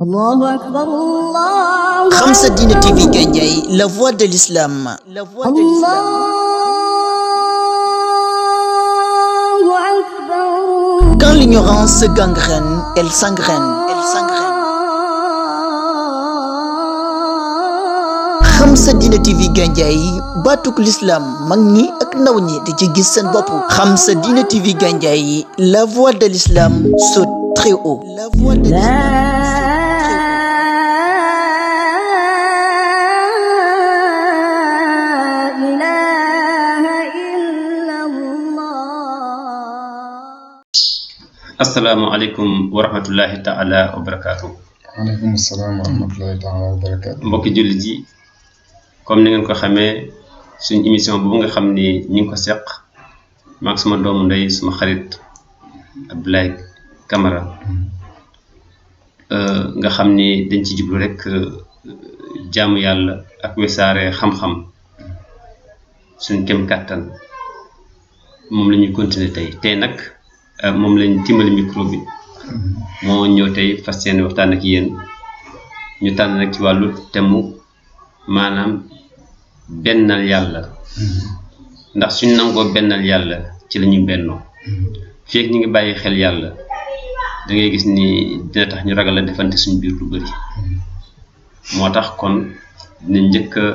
الله أكبر الله Khamsa Dine TV Gandiaye, la voix de l'islam. الله أكبر. Quand l'ignorance gangrène, elle s'engraine. Khamsa Dine TV Gandiaye, batuk l'islam, mag ñi ak ndaw ñi di ci gis seen bopp. Khamsa Dine TV Gandiaye, la voix de l'islam saute très haut. La voix de l'islam. asalaamaaleykum wa rahmatullahi taala wa barakaatu. waaleykum salaam wa rahmatullahi taala wa barakaatu. mbokki jullit yi comme ni ngeen ko xamee suñ émission boobu nga xam ni ñu ngi ko seq maag sama doomu ndey suma xarit Abdoulaye Camara nga xam ni dañ ci jublu rek jaamu yàlla ak wesaare xam-xam suñ kem kàttan moom la ñuy continuer tey nag moom lañ timbali micro bi moo ñëw tey fas yéene waxtaan ak yéen ñu tànn nag ci wàllu temu maanaam bennal yàlla ndax suñ nangoo bennal yàlla ci la ñuy bennoo fii ak ñu ngi bàyyi xel yàlla da ngay gis ni dina tax ñu ragal a defante suñ biir lu bari moo tax kon dina njëkk a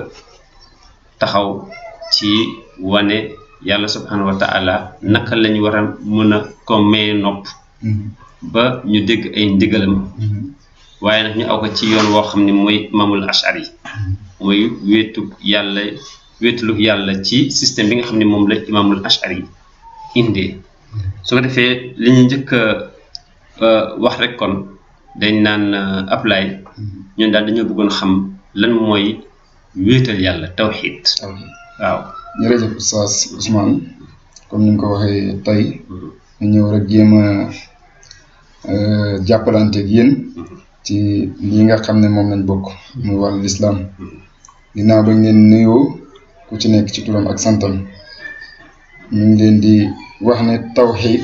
taxaw ci wane yàlla subhanahu wa ta'ala naka lañu war a mën a ko may nopp ba ñu dégg ay ndigalam waaye nag ñu aw ko ci yoon woo xam ne mooy Imaamul Ash'ari mooy wéetulu yàlla ci système bi nga xam ne moom la Imaamul Ash'ari indee su ko defee li ñu njëkk a wax rek kon dañ naan Ablaye ñun daal dañoo bëggoon xam lan mooy wéetal yàlla tawxiid waaw. jërëjëf Oustaz Ousmane comme ni nga ko waxee tey ñu ñëw rek jéem a jàppalante ak yéen ci lii nga xam ne moom lañ bokk muy wàllu lislaam ginnaaw ba ngeen nuyoo ku ci nekk ci turam ak santam ñu ngi leen di wax ne tawxiid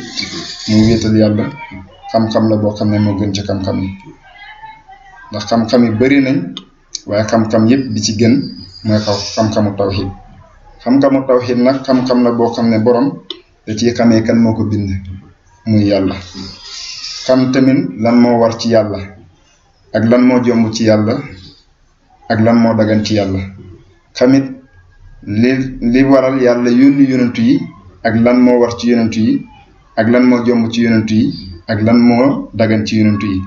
mu wéetal yàlla xam-xam la boo xam ne moo gën ci xam-xam yi ndax xam-xam yi bari nañ waaye xam-xam yépp bi ci gën mooy xam-xamu tawxiid xam-xamu tawxiid nag xam-xam la boo xam ne borom da ciy xamee kan moo ko bind muy yàlla xam tamit lan moo war ci yàlla ak lan moo jomb ci yàlla ak lan moo dagan ci yàlla xamit li waral yàlla yónni yonentu yi ak lan moo war ci yonentu yi ak lan moo jomb ci yonentu yi ak lan moo dagan ci yonentu yi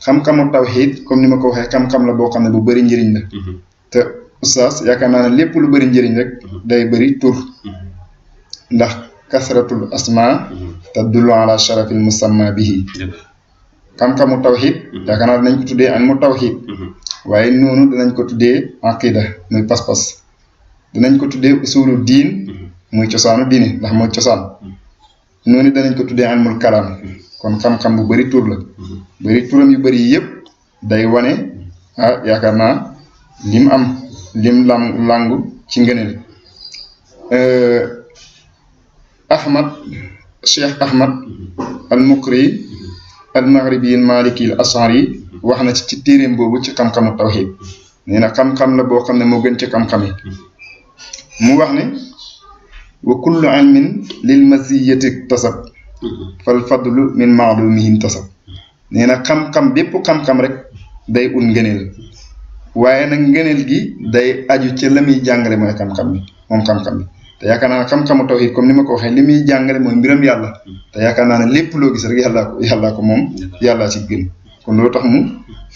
xam-xamu tawxiid comme ni ma ko waxee xam-xam la boo xam ne bu bari njëriñ la te Oustaz yaakaar naa ne lépp lu bari njëriñ rek day bari tur ndax kasratul asma tadullu ala sharafil musamma bihi xam-xamu tawxiid yaakaar naa dinañ ko tuddee an mu tawxiid waaye noonu dinañ ko tuddee aqida muy pas-pas dinañ ko tuddee usulu diin muy cosaanu diine ndax mooy cosaan noonu danañ ko tuddee ilmul kalaam kon xam-xam bu bari tur la bari turam yu bari yëpp day wane yaakaar naa lim am lim langu ci ngëneel Cheikh Ahmad al Mukri al Maghribi al Maliki al Ash'ari wax na ci téeréem boobu ci xam-xamu tawxiid nee na xam-xam la boo xam ne moo gën ci xam-xam yi mu wax ne wa kullu ilmin lil maziyati tasab fal fadlu min ma'lumihi tasab nee na xam-xam bépp xam-xam rek day ut ngëneel waaye nag ngëneel gi day aju ci la muy jàngale mooy xam-xam bi moom xam-xam bi te yaakaar naa ne xam-xamu tawxiid comme ni ma ko waxee li muy jàngale mooy mbiram yàlla te yaakaar naa ne lépp loo gis rek yàllaa ko moom yàllaa ci gën kon loolu tax mu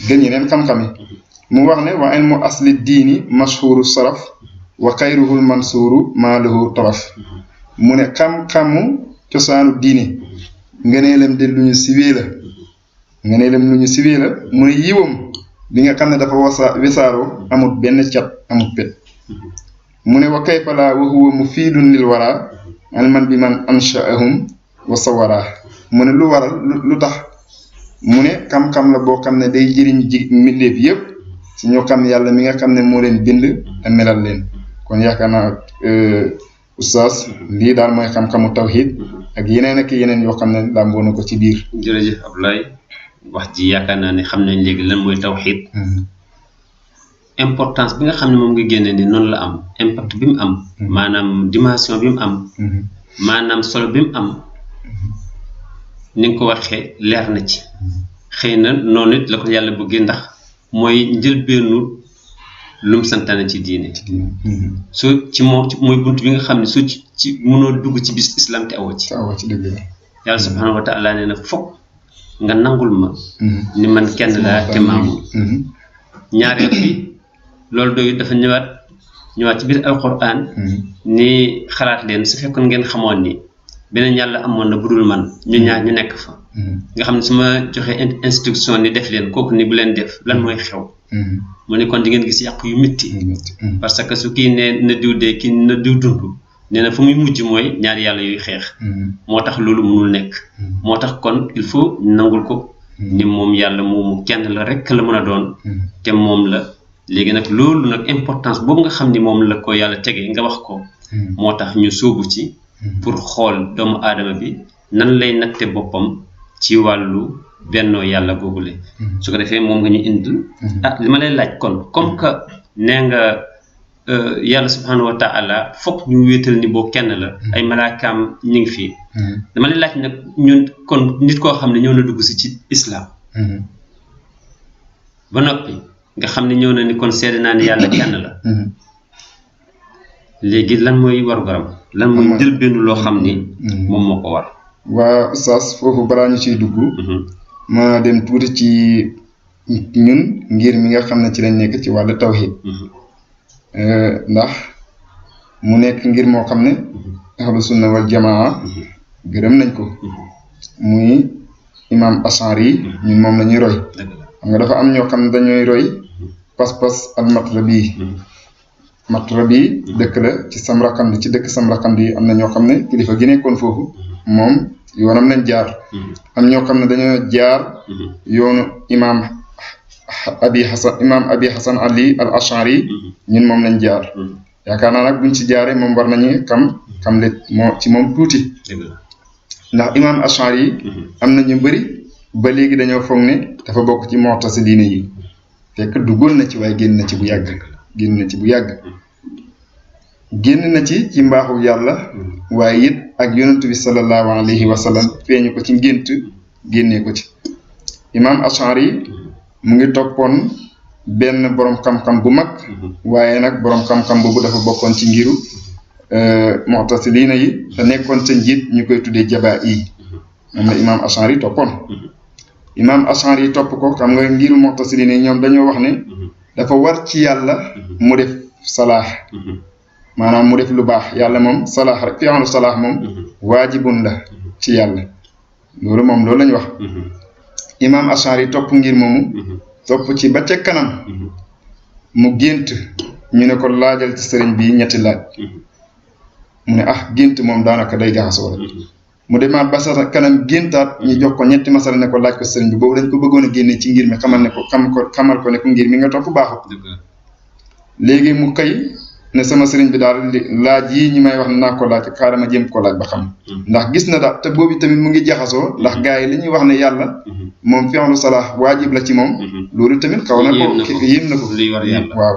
gën yeneen xam-xam yi mu wax ne wa ilmu asli diini mashhuru saraf wa xayruhul mansuuru maa lahu taraf mu ne xam-xamu cosaanu diini ngëneelam de lu ñu siwee la mu ne yiwam bi nga xam ne dafa wesaaroo amut benn cat amut pet mu ne wa kayfa laa wa huwa mufiidun lil waraa ilman bi man ansha'ahum wa sawaraa mu ne lu waral lu tax mu ne xam-xam la boo xam ne day jëriñ mbindeef yëpp ci ñoo xam yàlla mi nga xam ne moo leen bind te melal leen kon yaakaar naa Oustaz lii daal mooy xam-xamu tawxiid ak yeneen yoo xam ne làmboo na ko ci biir. jërëjëf Abdoulaye wax ji yaakaar naa ne xam nañ léegi lan mooy tawxiid importance bi nga xam ne moom nga génne ni noonu la am impact bi mu am maanaam dimension bi mu am maanaam solo bi mu am ni nga ko waxee leer na ci xëy na noonu it la ko yàlla bëggee ndax mooy njëlbeenu lu mu santaane ci diine su ci moom mooy bunt bi nga xam ne su ci mënoo dugg ci bis islam te awoo ci dëgg la yàlla subhanahu wa taala nee na foog nga nangul ma ni man kenn laa te maamul ñaareel bi loolu doy dafa ñëwaat ci biir alquran ni xalaat leen su fekkoon ngeen xamoon ni beneen yàlla amoon na budul man ñu ñaar ñu nekk fa nga xam ne su ma joxee instruction ni def leen kooku ni bu leen def lan mooy xew mu ne kon di ngeen gis yàqu yu métti parce que su kii ne na diw dee kii na diw dund nee na fu muy mujj mooy ñaari yàlla yuy xeex moo tax loolu mënul nekk moo tax kon il faut nangul ko ni moom yàlla moomu kenn la rek la mën a doon te moom la léegi nag loolu nag importance boobu nga xam ni moom la ko yàlla tegee nga wax ko moo tax ñu sóobu ci pour xool doomu aadama bi nan lay natte boppam ci wàllu bennoo yàlla googule su ko defee moom nga ñu indil li ma lay laaj kon comme que nee nga yàlla subhanahu wa taala foog ñu wéetal ni boo kenn la ay malaakaam ñu ngi fii dama lay laaj nag ñun kon nit koo xam ne ñëw na dugg si ci islam ba noppi nga xam ne ñëw na ni kon seede naa ne yàlla kenn la léegi lan mooy warugaram lan mooy jël benn loo xam ni moom moo ko war waa Oustaz foofu balaa ñu ciy dugg ma dem tuuti ci ñun ngir mi nga xam ne ci lañ nekk ci wàllu tawhid ndax mu nekk ngir moo xam ne ahlu sunna wal jamaa gërëm nañ ko muy imam Ashari ñun moom la ñuy roy xam nga dafa am ñoo xam ne dañuy roy pas-pas al Matrabi dëkk la ci Samrakandi ci dëkk Samrakandi am na ñoo xam ne kilifa gi nekkoon foofu moom yoonam lañ jaar am ñoo xam ne dañoo jaar yoonu imam abi hasan ali al ashari ñun moom lañ jaar yaakaar naa nag buñ ci jaaree moom war nañu xam le moo ci moom tuuti ndax imam ashari am na ñu bëri ba léegi dañoo foog ne dafa bokk ci mu'taziliina yi fekk duggoon na ci waaye génn na ci bu yàgg génn na ci mbaaxu yàlla waaye it ak yonent bi sallallahu alayhi wa sallam feeñu ko ci ngént génnee ko ci imam ashari mu ngi toppoon benn borom xam-xam bu mag waaye nag borom xam-xam boobu dafa bokkoon ci ngiru mu'taziliina yi te nekkoon sa njiit ñu koy tuddee Jabaa'i moom la imam ashari toppoon imam ashari topp ko xam nga ngiru mu'taziliina yi ñoom dañoo wax ne dafa war ci yàlla mu def salaax maanaam mu def lu baax yàlla moom salaax rek fi'lu salaax moom waajibun la ci yàlla loolu lañu wax imam ashari topp ngir moomu topp ci ba ca kanam mu gént ñu ne ko laajal ci sëriñ bi ñetti laaj mu ne gént moom daanaka day jaxasoo rek mu demaat ba sa kanam géntaat ñu jox ko ñetti masala ne ko laaj ko sëriñ bi boobu dañ ko bëggoon a génne ci ngir mi xamal ko ne ko ngir mi nga topp baaxut léegi mu xëy ne sama sëriñ bi daal laaj yi ñi may wax ne naa ko laaj xaaral ma jéem ko laaj ba xam ndax gis na daal te boobu tamit mu ngi jaxasoo ndax gars yi li ñuy wax ne yàlla moom fi'lu salaax waajib la ci moom loolu tamit xaw na ko yéem na ko waaw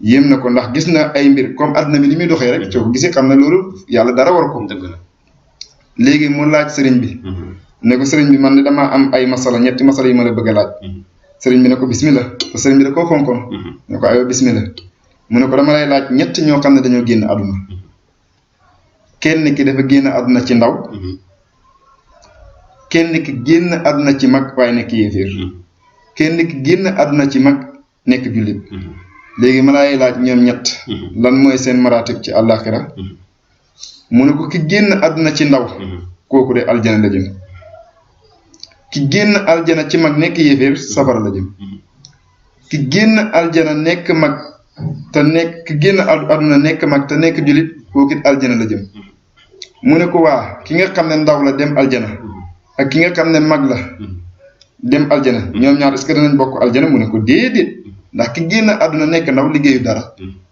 yéem na ko ndax gis na ay mbir comme adduna bi li muy doxee rek soo ko gisee xam na loolu yàlla dara war ko léegi mu laaj sëriñ bi ne ko sëriñ bi man ne damaa am ay masala ñetti masala yu ma la bëgg a laaj sëriñ bi ne ko bismillah te sëriñ bi da koo fonkoon ne ko aywa bismillah mu ne ko dama lay laaj ñett ñoo xam ne dañoo génn àdduna kenn ki dafa génn àdduna ci ndaw kenn ki génn àdduna ci mag waaye nekk yéeféer kenn ki génn àdduna ci mag nekk jullit léegi ma lay laaj ñoom ñett lan mooy seen maratib ci àllaaxira mu ne ko ki génn àdduna ci ndaw kooku de aljana la jëm ki génn aljana ci mag nekk yéeféer safara la jëm ki génn aljana nekk mag te nekk ki génn àdduna nekk mag te nekk jullit kooku it aljana la jëm mu ne ko waa ki nga xam ne ndaw la dem aljana ak ki nga xam ne mag la dem aljana ñoom ñaar est-ce que danañ bokk aljana mu ne ko déedéet ndax ki génn àdduna nekk ndaw liggéeyu dara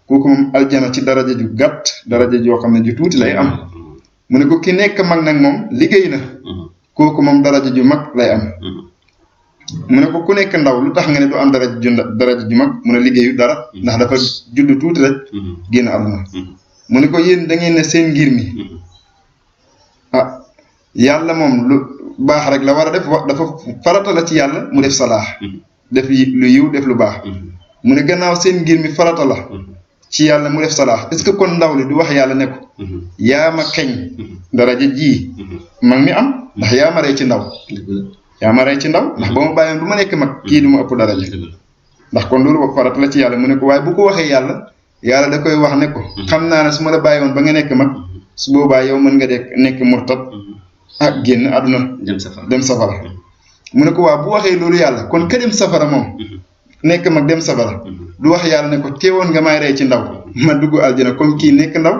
kooku moom aljana ci daraja ju gàtt daraja joo xam ne ju tuuti lay am mu ne ko ki nekk mag nag moom liggéey na kooku moom daraja ju mag lay am mu ne ko ku nekk ndaw lu tax nga ne du am daraja ju mag mu ne liggéeyu dara ndax dafa judd tuuti rek génn àdduna mu ne ko yéen da ngeen ne seen ngir mi ah yàlla moom lu baax rek la war a def dafa farata la ci yàlla mu def salaax def lu yiw def lu baax mu ne gannaaw seen ngir mi farata la ci yàlla mu def salaax est-ce que kon ndaw li du wax yàlla ne ko yaa ma keñ daraja ji mag mi am ndax yaa ma rey ci ndaw ndax ba ma bàyyoon du ma nekk mag kii du ma ëpp daraja ndax kon loolu farata la ci yàlla mu ne ko waaye bu ko waxee yàlla da koy wax ne ko xam naa ne su ma la bàyyi woon ba nga nekk mag su boobaa yow mën nga nekk murtad génn àdduna dem safara mu ne ko waaw bu waxee loolu yàlla kon ka dem safara moom nekk mag dem safara du wax yàlla ne ko teewoon nga may rey ci ndaw ma dugg aljana comme kii nekk ndaw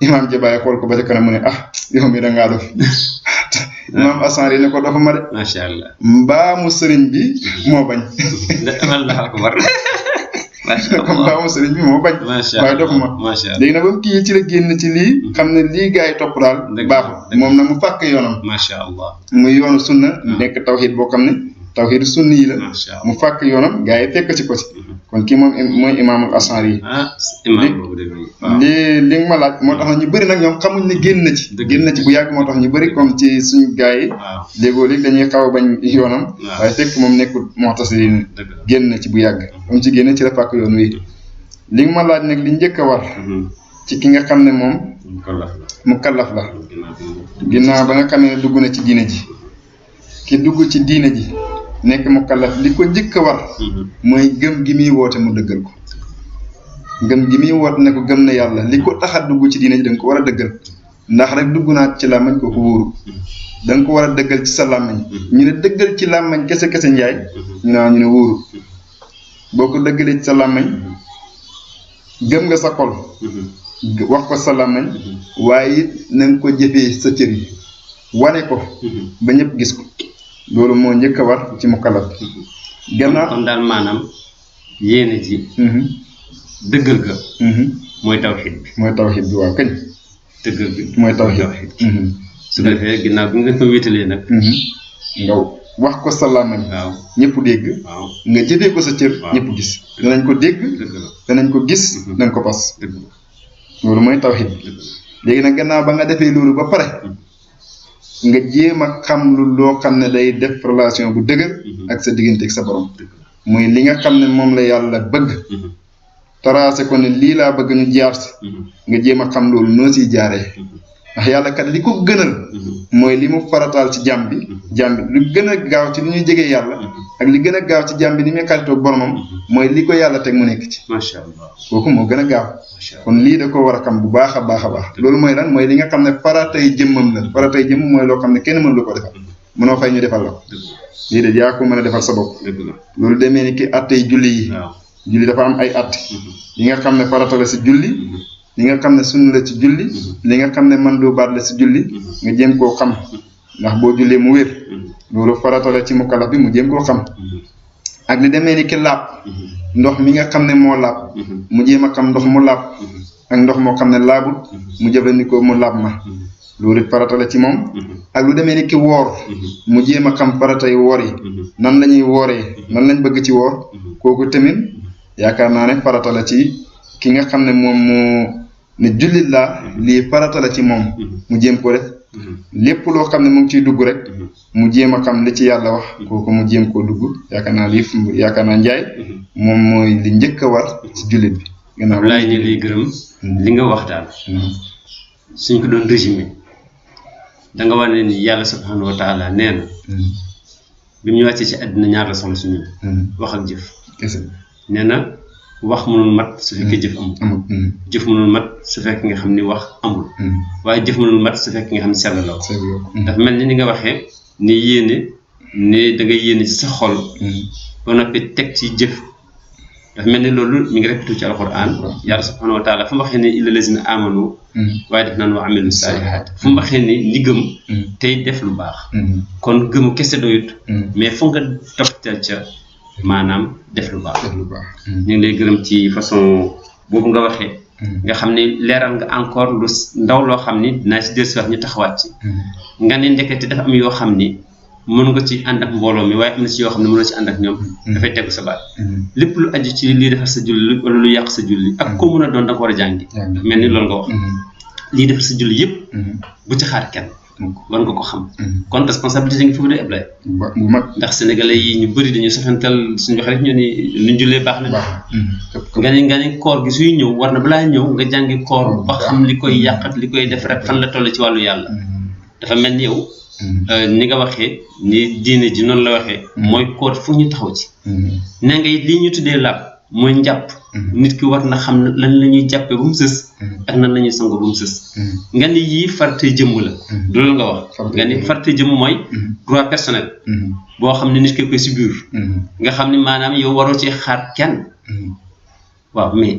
imaam Jabaay xool ko ba ca kanam mu ne yow mi da ngaa dof imaam Asari ne ko dofa ma de macha allah mbaamu sëriñ bi moo bañ mbaamu sëriñ bi moo bañ waaye dofa ma léegi nag ba mu kii ci la génn ci lii xam ne lii gaa yi topp daal baaxul moom na mu fàkk yoonam macha allah muy yoonu sunna nekk tawxiid boo xam ne tawxiid sunni yi la mu fàkk yoonam gaa yi fekk ci ko ci kon kii moom mooy imaamul Asari yi li nga ma laaj moo tax na ñu bëri nag ñoom xamuñ ne génn na ci bu yàgg moo tax ñu bëri comme ci suñ gaa yi léegoo léegi dañuy xaw a bañ yoonam waaye fekk moom nekkul mu'tazili génn na ci bu yàgg moom ci génn ci la fàkk yoon wi li nga ma laaj nag li njëkk a war ci ki nga xam ne moom mu kallaf la ginnaaw ba nga xam ne dugg na ci diine ji ki dugg ci diine ji nekk mu kallaf li ko njëkk a war mooy gëm gi muy woote mu dëggal ko gëm gi muy woote ne ko gëm na yàlla li ko tax a dugg ci diine ji da nga ko war a dëggal ndax rek dugg naa ci làmmañ ko wóoru da nga ko war a dëggal ci sa làmmañ ñu ne dëggal ci làmmañ kese njaay ñu ne wóoru boo ko dëggalee ci sa làmmañ gëm nga sa xol wax ko sa làmmañ waaye it na nga ko jëfee sa cër yi wane ko ba ñëpp gis ko loolu moo njëkk a war ci mukallaf gannaaw kon daal maanaam yéene ji dëggal ga mooy tawxiid bi waaw kañ dëggal bi mooy tawxiid su ko defee ginnaaw bi nga ko wéetalee nag nga wax ko sa làmmañ ñëpp dégg nga jëfee ko sa cër ñëpp gis danañ ko dégg danañ ko gis danañ ko pas loolu mooy tawxiid léegi nag gannaaw ba nga defee loolu ba pare nga jéem a xam loo xam ne day def relation bu dëgër ak sa diggante ak sa borom muy li nga xam ne moom la yàlla bëgg tracé ko ne lii laa bëgg ñu jaar si nga jéem a xam loolu noo siy jaaree ndax yàlla kat li ko gënal mooy li mu farataal ci jàmm bi lu gën a gaaw ci li ñuy jegee yàlla ak li gën a gaaw ci jàmm bi ni muy xaritoog boromam mooy li ko yàlla teg mu nekk ci macha allah kooku moo gën a gaaw kon lii da ko war a xam bu baax a baax loolu mooy lan mooy li nga xam ne faratay jëmmam la faratay jëmm mooy loo xam ne kenn mënu lu ko defal mënoo fay ñu defal la ko lii de yaa ko mën a defal sa bopp loolu demee ni ki attey julli yi julli dafa am ay att yi nga xam ne farata la si julli li nga xam ne sunna la ci julli li nga xam ne mandubaat la si julli nga jéem koo xam ndax boo jullee mu wér loolu farata la ci mukallaf bi mu jéem koo xam ak li demee ni ki laab ndox mi nga xam ne moo laab mu jéem a xam ndox mu laab ak ndox moo xam ne laabut mu jëfandikoo mu laab ma loolu farata la ci moom ak lu demee ni ki woor mu jéem a xam faratay woor yi nan la ñuy wooree nan lañ bëgg ci woor kooku tamit yaakaar naa ne farata la ci ki nga xam ne moom moo ne jullit laa lii farata la ci moom mu jéem ko def lépp loo xam ne mu ngi ciy dugg rek mu jéem a xam li ci yàlla wax kooku mu jéem koo dugg yaakaar naa njaay moom mooy li njëkk a war ci jullit bi gannaaw laay ñu lay gërëm li nga wax daal suñ ko doon résumé da nga wax ne ni yàlla subhanahu wa taala nee na bi mu ñu wàccee ci àddina ñaar la soxla suñu wax ak jëf nee na wax mënul mat su fekkee jëf amul jëf mënul mat su fekkee nga xam ni wax amul waaye jëf mënul mat su fekkee nga xam ni sell la dafa mel ni nga waxee ni yéene ne da ngay yéene ci sa xol ba noppi teg ci jëf dafa mel ni loolu mi ngi répété ci alquran yàlla subhanahu wa taala fu mu waxee ne illa lazina amanu waaye def naan wa amilu saalihaat fu mu waxee ni li gëm tey def lu baax kon gëmu kese doyut mais fu nga toftal ca maanaam def lu baax ñu ngi lay gërëm ci façon boobu nga waxee nga xam ne leeral nga encore lu ndaw loo xam ni dinaa ci dellusiwaat ñu taxawaat ci nga ne ndekete dafa am yoo xam ni mën nga ci ànd ak mbooloo mi waaye am na ci yoo xam ne mënoo ci ànd ak ñoom dafay tegu sa baat lépp lu aju ci lii defar sa julli wala lu yàq sa julli ak ko mën a doon da nga ko war a jàngi mel ni loolu nga wax lii defar sa julli yëpp bu ci xaar kenn war nga ko xam kon responsabilité ngi foofu de Ablaye bu mag ndax sénégalais yi ñu bëri dañuy soxantal suñu wax rek ñu ni luñ jullee baax na nga ni koor gi suy ñëw war na balaa ñëw nga jàngi koor ba xam li koy yàq ak li koy def rek fan la toll ci wàllu yàlla dafa mel ni yow ni nga waxee ni diine ji noonu la waxee mooy koor fu ñu taxaw ci nee nga it lii ñu tuddee laab mooy njàpp nit ki war na xam lan la ñuy jàppee ba mu sës ak nan la ñuy sango ba mu sës nga ni yii farte jëmm la loolu nga wax nga ni farte jëmm mooy droit personnel boo xam ne nit ki koy subir nga xam ni maanaam yow waroo ci xaar kenn waaw mais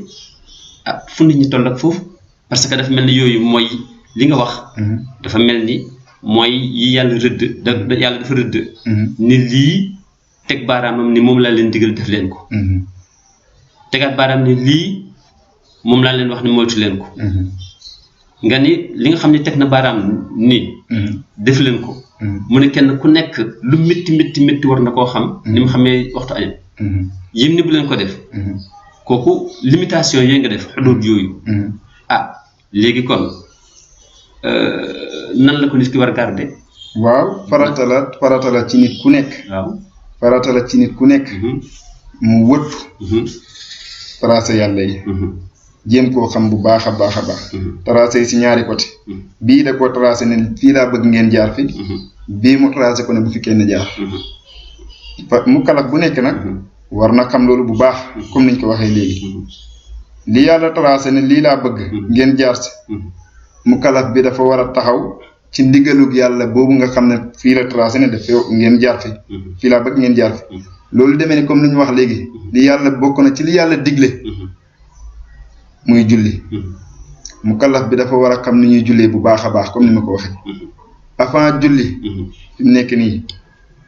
fu nit ñi toll ak foofu parce que dafa mel ni yooyu mooy li nga wax dafa mel ni mooy yi yàlla rëdd yàlla dafa rëdd ni lii teg baaraamam ni moom laa leen digal def leen ko tegaat baaraam ni lii moom laa leen wax ni moytu leen ko nga ni li nga xam ne teg na baaraam ni def leen ko mu ne kenn ku nekk lu métti war na koo xam ni mu xamee waxtu añam yim ni bu leen ko def kooku limitation yooyu nga def xuduud yooyu léegi kon nan la ko nit ki war a garder waaw farata la ci nit ku nekk waaw farata la ci nit ku nekk mu wëttu tracé yàlla yi jéem koo xam bu baax a baax tracé yi si ñaari côté bii da ko tracé ne fii laa bëgg ngeen jaar fi bii mu tracé ko ne bu fi kenn jaar mu kalaf bu nekk nag war na xam loolu bu baax comme niñ ko waxee léegi li yàlla tracé ne lii laa bëgg ngeen jaar si mu kalaf bi dafa war a taxaw ci ndigalug yàlla boobu nga xam ne fii la tracé ne daf ngeen jaar fi fii laa bëgg ngeen jaar fi loolu demee ni comme ni ñu wax léegi li yàlla bokk na ci li yàlla digle muy julli mu kalaf bi dafa war a xam ni ñuy jullee bu baax a baax comme ni ma ko waxee avant julli fi mu nekk nii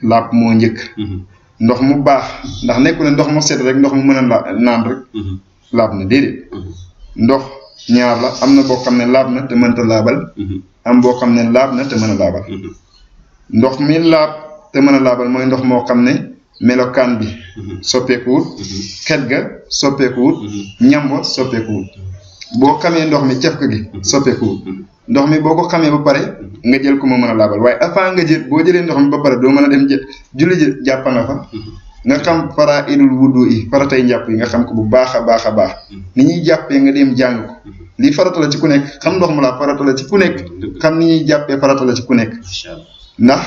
laab moo njëkk ndox mu baax ndax nekku ne ndox mu set rek ndox mu mën a naan rek laab na déedéet ndox ñaar la am na boo xam ne laab na te mënta laabal am boo xam ne laab na te mën a laabal ndox mi laab te mën a laabal mooy ndox moo xam ne melokaan bi soppeekuwut xet ga soppeekuwut ñam wa soppeekuwut boo xamee ndox mi cafka gi soppeekuwut ndox mi boo ko xamee ba pare nga jël ko mu mën a laabal waaye avant nga jël boo jëlee ndox mi ba pare doo mën a dem julli ji jàppa nga fa nga xam faraa'idul wudu yi faratay njàpp yi nga xam ko bu baax a baax ni ñuy jàppee nga dem jàng ko lii farata la ci ku nekk xam ndox mu laa farata la ci ku nekk xam ni ñuy jàppee farata la ci ku nekk ndax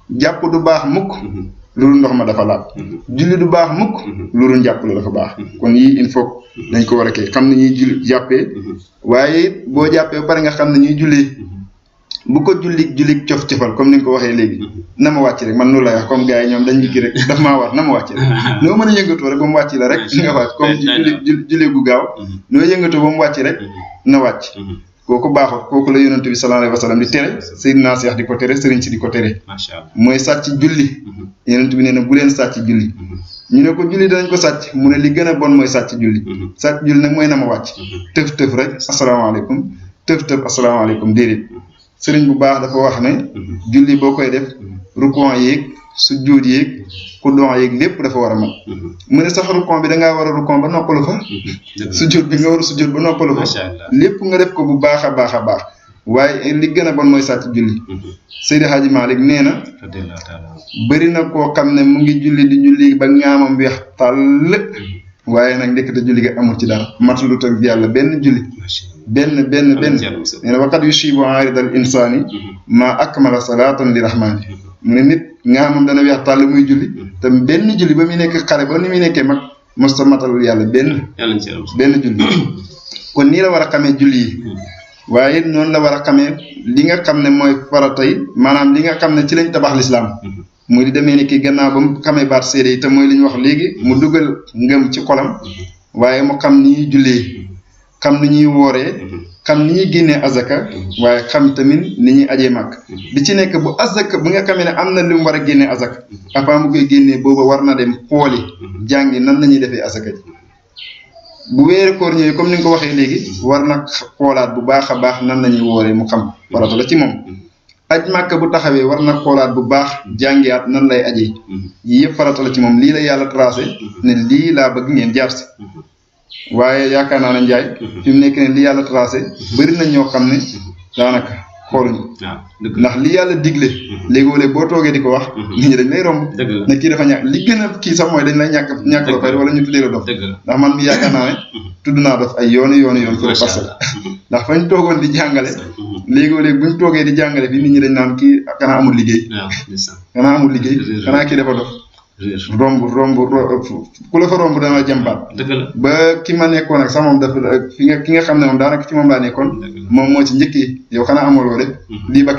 jàpp du baax mukk loolu ndox ma dafa laab julli du baax mukk loolu njàpp la dafa baax kon yii il faut dañ ko war a kii xam ni ñuy jàppee waaye boo jàppee ba pare nga xam ne ñuy jullee bu ko julli cof-cofal comme ni nga ko waxee léegi na ma wàcc rek man noonu lay wax comme gars yi ñoom dañ kii rek daf maa war na ma wàcc rek noo mën a yëngatoo rek ba mu wàcc la rek nga wàcc comme julli gu gaaw noo yëngatoo ba mu wàcc rek na wàcc kooku baaxul kooku la yonent bi sallallahu alayhi wa sallam di tere Seydina Seex di ko tere sëriñ si di ko tere mooy sàcc julli yonent bi nee na bu leen sàcc julli ñu ne ko julli danañ ko sàcc mu ne li gën a bon mooy sàcc julli sàcc julli nag mooy na ma wàcc tëf rek asalaamaaleykum tëf asalaamaaleykum déedéet sëriñ bu baax dafa wax ne julli boo koy def rukon yeeg sujjóot yeeg xuddoon yeeg lépp dafa war a mat mu ne sax rukon bi dangaa war a rukon ba noppalu fa sujjóot bi nga war a sujjóot ba noppalu fa lépp nga def ko bu baax a baax waaye li gën a bon mooy sàcc julli Seydi Hadji Malick nee na bëri na koo xam ne mu ngi julli di julli ba ngaamam weex tàll waaye nag ndekete julli ga amul ci dara matalut ak yàlla benn julli benn nee na waqad yushibu aaridal insaani maa akmala salaatan li rahmaani mu ne nit ngaamam dana weex tàll muy julli te benn julli ba muy nekk xale ba ni muy nekkee mag mosta matalul yàlla benn julli kon nii la war a xamee julli yi waaye noonu la war a xamee li nga xam ne mooy faratay maanaam li nga xam ne ci lañ tabax lislaam muy di demee ni ki gannaaw ba mu xamee baat seede yi te mooy li ñu wax léegi mu dugal ngëm ci xolam waaye mu xam ni ñuy jullee xam ni ñuy wooree xam ni ñuy génnee azaka waaye xam tamit ni ñuy ajee màkk bi ci nekk bu azaka bu nga xamee ne am na lu mu war a génnee azaka avant mu koy génnee booba war na dem xooli jàngi nan la ñuy defee azaka ji bu weeru koor ñëwee comme ni nga ko waxee léegi war na xoolaat bu baax a baax nan la ñuy wooree mu xam farata la ci moom aj màkk bu taxawee war na xoolaat bu baax jàngiyaat nan lay ajee yii yëpp farata la ci moom lii la yàlla tracé ne lii laa bëgg ngeen jaar si waaye yaakaar naa ne Njaay fi mu nekk ne li yàlla tracé bëri na ñoo xam ne daanaka xooluñu ndax li yàlla digle léegoo-léeg boo toogee di ko wax nit ñi dañ lay romb ne kii dafa ñàkk li gën a kii sax mooy dañ lay ñàkk la fay wala ñu tuddee la dof ndax man mi yaakaar naa ne tudd naa dof ay yoonu ko parce que ndax fañ toogoon di jàngale léegoo-léeg buñ toogee di jàngale fi nit ñi dañ naan kii xanaa amul liggéey xanaa kii dafa dof romb ku la fa romb dana jàmbaat ba ki ma nekkoon ak sax moom dafa ki nga xam ne moom daanaka ci moom laa nekkoon moom moo ci njëkkee yow xanaa amuloo rek lii ba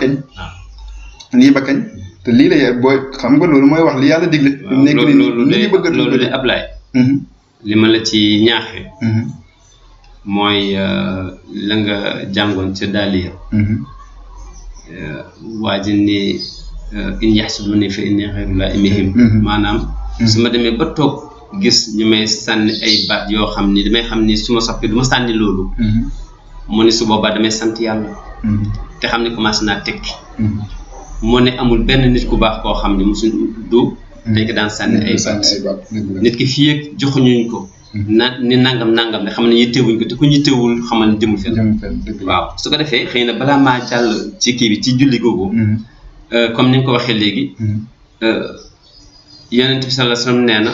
kañ te lii la booy xam nga loolu mooy wax li yàlla digle nekk ni nit ñi bëgg loolu de Ablaye li ma la ci ñaaxee mooy la nga jàngoon ca daaliya waa ji ni in yaxsuduni fa inni xayru laa'imihim maanaam su ma demee ba toog gis ñu may sànni ay baat yoo xam ni damay xam ni su ma soppi du ma sànni loolu mu ne su boobaa damay sant yàlla te xam ne commencé naa tekki mu ne amul benn nit ku baax koo xam ne mosul du dañ ko daan sànni ay baat nit ki fii ak joxuñuñ ko ni nangam ne xam ne yittewuñ ko te ku yittewul xamal ne jëmul fenn waaw su ko defee xëy na balaa maa jàll ci kii bi ci julli googu comme ni nga ko waxee léegi yonent bi sallallahu alayhi wasallam nee na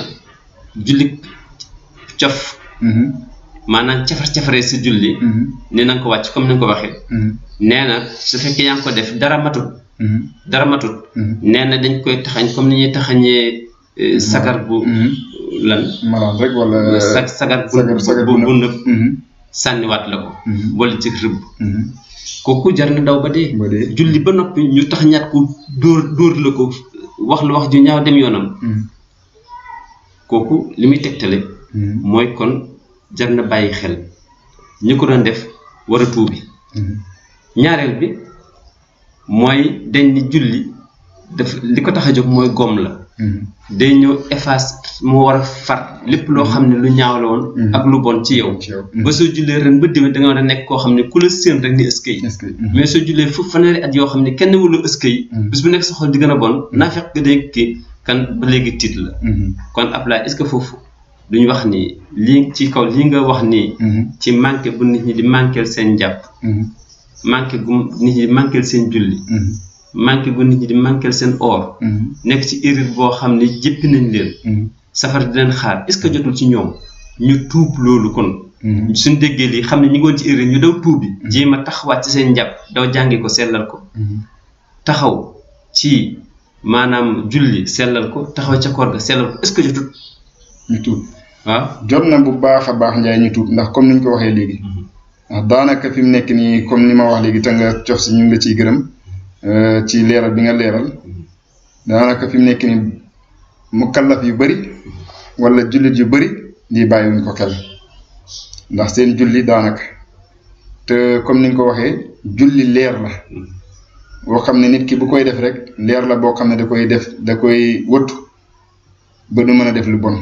julli cof maanaam cafar-cafaree si julli ni na nga ko wàcc comme ni nga ko waxee nee na su fekkee yaa ngi ko def dara matut nee na dañ koy taxañ comme ni ñuy taxañee sagar bu lan maanaam rek wala sagar bu nëb sànniwaat la ko wala ci rëbb kooku jar na daw ba dee julli ba noppi ñu tax ñaat ko dóor la ko wax lu wax ju ñaaw dem yoonam kooku li muy tegtale mooy kon jar na bàyyi xel ñi ko doon def war a tuubi ñaareel bi mooy dañ ni julli daf li ko tax a jóg mooy gomm la day ñëw efface moo war a far lépp loo xam ne lu ñaaw la woon ak lu bon ci yow ba soo jullee ren ba déwén da nga war a nekk koo xam ne ku la séen rek ni ëskay mais soo jullee fu fanweeri at yoo xam ne kenn wala ëskay bis bu nekk sa xol di gën a bon naa fekk nga dégg kii kan ba léegi tiit la kon Ablaye est-ce que foofu duñu wax ni lii ci kaw lii nga wax nii ci manqué bu nit ñi di manqueel seen njàpp manqué gu nit ñi di manqueel seen julli manqué gu nit ñi di manqueel seen or nekk ci erreur boo xam ne jëppi nañ leen safar di leen xaar est-ce que jotul ci ñoom ñu tuub loolu kon suñ déggee lii xam ne ñu ngi woon ci erreur ñu daw tuubi jéem a taxawaat ci seen njàpp daw jàngi ko sellal ko taxaw ci maanaam julli sellal ko taxaw ca koor ga sellal ko est-ce que jotul ñu tuub waaw jot na bu baax a baax Njaay ñu tuub ndax comme ni ñu ko waxee léegi ndax daanaka fi mu nekk nii comme ni ma wax léegi te nga cof si ñu ngi la ciy gërëm ci leeral bi nga leeral daanaka fi mu nekk nii mukallaf yu bëri wala jullit yu bëri lii bàyyiwuñ ko xel ndax seen julli daanaka te comme ni nga ko waxee julli leer la boo xam ne nit ki bu koy def rek leer la boo xam ne da koy wëttu ba du mën a def lu bon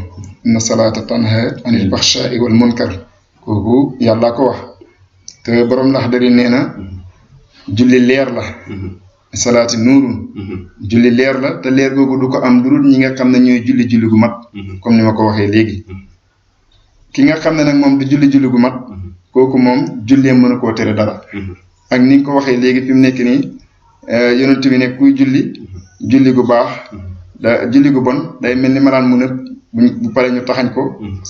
inna salaata tanha anil baxshaai wal munkar kooku yàllaa ko wax te borom Laxdari nee na julli leer la salaati nuurun julli leer la te leer googu du ko am lu dul ñi nga xam ne ñooy julli gu mat comme ni ma ko waxee léegi ki nga xam ne nag moom du julli gu mat kooku moom julleem mënu koo tere dara ak ni nga ko waxee léegi fi mu nekk nii yonent bi ne kuy julli gu baax julli gu bon day mel ni malaan mu nëb bu pare ñu taxañ ko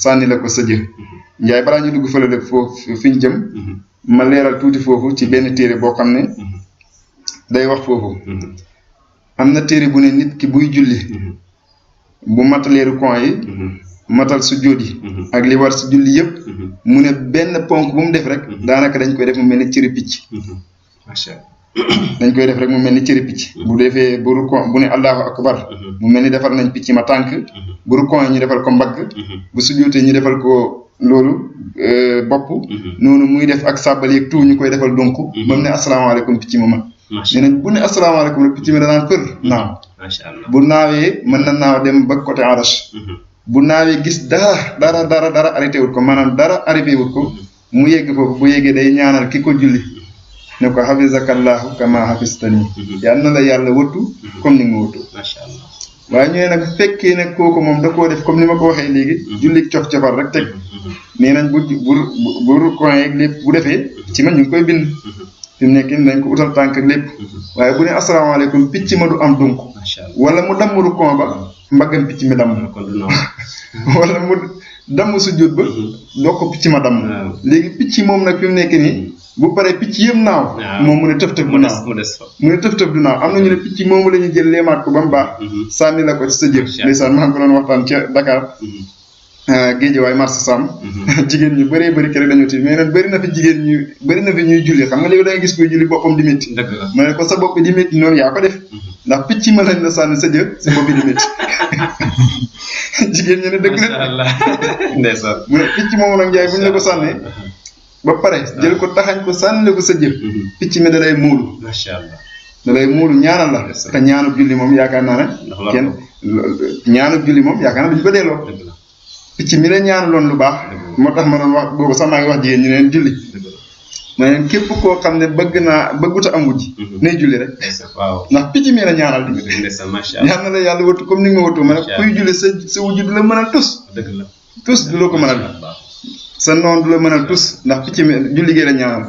sànni la ko sa jë Njaay balaa ñu dugg fële rek foofu fi ñu jëm ma leeral tuuti foofu ci benn téere boo xam ne day wax foofu am na téere bu ne nit ki buy julli bu matalee rukon yi matal sujjóot yi ak li war si julli yëpp mu ne benn ponk bu mu def rek daanaka dañ koy def mu mel ni cëri picc dañ koy def rek mu mel ni cëri picc bu defee bu rukon bu ne allahu akbar mu mel ni defal nañ picc ma tànk bu rukon yi ñu defal ko mbagg bu sujjóotee ñu defal ko loolu bopp noonu muy def ak sàbbal yeeg tout ñu koy defal donc ba mu ne asalaamaaleykum picc ma mat nee nañ bu ne asalaamaaleykum rek picc mi danaan fër naaw bu naawee mën na naaw dem ba côté arache bu naawee gis dara arrêté wut ko maanaam dara arrivé wut ko mu yegg foofu bu yeggee day ñaanal ki ko julli ne ko hafizakallahu kama hafistani yal na la yàlla wëttu comme ni nga ma wëttu macha allah waaye ñu ne nag fekkee nag kooku moom da koo def comme ni ma ko waxee léegi julli cof-cofal rek teg nee nañ bu coin yeeg lépp bu defee ci man ñu ngi koy bind fi mu nekk nii dañ ko utal tànk ak lépp waaye bu ne asalaamaaleykum picc ma du am donc wala mu damm rukon ba mbaggam picc mi damm wala mu damm sujjóot ba doo ko picc ma damm léegi picc moom nag fi mu nekk nii bu paree picc yëpp naaw moom mu ne tëf tëf du naaw mu ne tëf tëf du naaw am na ñu ne picc moomu la ñuy jël leemaat ko ba mu baax sànni la ko ci sa jëf ndeysaan maa ngi ko doon waxtaan ca Dakar Géejawaay marché Sam jigéen ñu bëree bëri kere dañoo tiit mais nag bëri na fi jigéen ñu bëri na fi ñuy julli xam nga léegi da nga gis koy julli boppam di métti ma ne ko sa bopp di métti noonu yaa ko def ndax picc ma lañ la sànni sa jëf sa bopp di métti jigéen ñi ne dëgg la ndeysaan mu ne picc moomu nag Njaay bu ñu la ko sànnee ba pare jël ko taxañ ko sànni ko sa jëf picc mi da lay muulu macha allah da lay muulu ñaanal la te ñaanu julli moom yaakaar naa ne kenn ñaanu julli moom yaakaar naa duñu ko delloo picc mi la ñaanaloon lu baax moo tax ma doon wax boobu sax maa ngi wax jigéen ñi neen julli ma neen képp koo xam ne bëgguta am wujj nay julli rek ndax picc mi la ñaanal di yal na la yàlla wëttu comme ni nga ma wëttu ma ne kuy julli sa wujj du la mënal tus du la ko mënal sa noon du la mënal tus ndax picc mi julli gi la ñaanal